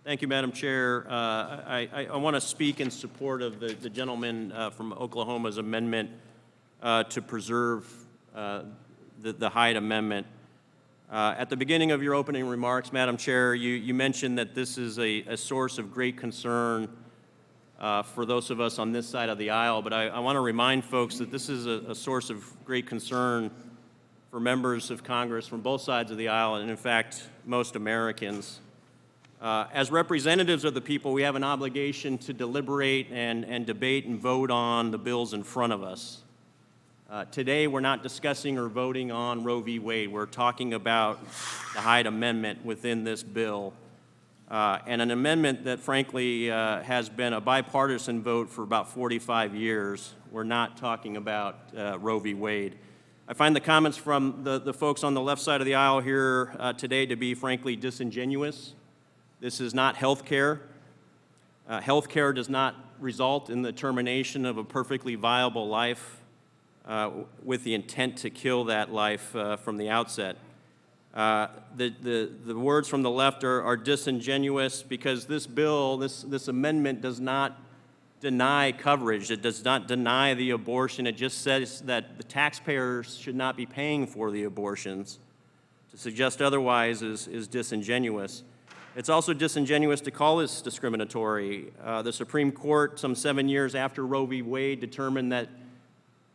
Thank you, Madam Chair. I want to speak in support of the gentleman from Oklahoma's amendment to preserve the Hyde Amendment. At the beginning of your opening remarks, Madam Chair, you mentioned that this is a source of great concern for those of us on this side of the aisle, but I want to remind folks that this is a source of great concern for members of Congress from both sides of the aisle, and in fact, most Americans. As representatives of the people, we have an obligation to deliberate and debate and vote on the bills in front of us. Today, we're not discussing or voting on Roe v. Wade. We're talking about the Hyde Amendment within this bill, and an amendment that, frankly, has been a bipartisan vote for about 45 years. We're not talking about Roe v. Wade. I find the comments from the folks on the left side of the aisle here today to be, frankly, disingenuous. This is not health care. Health care does not result in the termination of a perfectly viable life with the intent to kill that life from the outset. The words from the left are disingenuous because this bill, this amendment does not deny coverage. It does not deny the abortion. It just says that the taxpayers should not be paying for the abortions. To suggest otherwise is disingenuous. It's also disingenuous to call this discriminatory. The Supreme Court, some 7 years after Roe v. Wade, determined that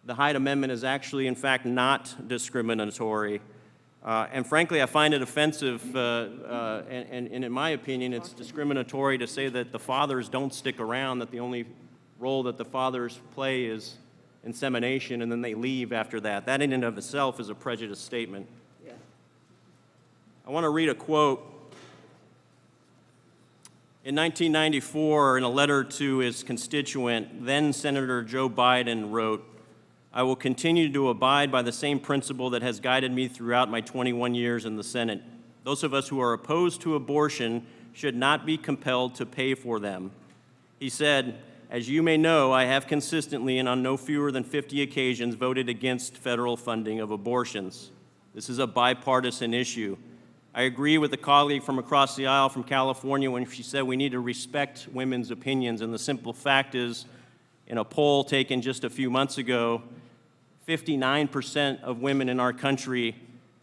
the Hyde Amendment is actually, in fact, not discriminatory. And frankly, I find it offensive, and in my opinion, it's discriminatory to say that the fathers don't stick around, that the only role that the fathers play is insemination, and then they leave after that. That in and of itself is a prejudiced statement. Yeah. I want to read a quote. In 1994, in a letter to his constituent, then Senator Joe Biden wrote, "I will continue to abide by the same principle that has guided me throughout my 21 years in the Senate. Those of us who are opposed to abortion should not be compelled to pay for them." He said, "As you may know, I have consistently and on no fewer than 50 occasions voted against federal funding of abortions. This is a bipartisan issue. I agree with a colleague from across the aisle from California when she said we need to respect women's opinions, and the simple fact is, in a poll taken just a few months ago, 59% of women in our country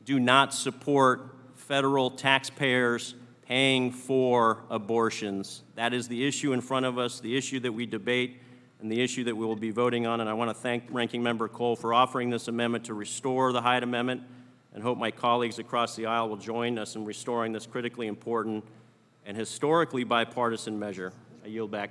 do not support federal taxpayers paying for abortions. That is the issue in front of us, the issue that we debate, and the issue that we will be voting on. And I want to thank Ranking Member Cole for offering this amendment to restore the Hyde Amendment, and hope my colleagues across the aisle will join us in restoring this critically important and historically bipartisan measure. I yield back.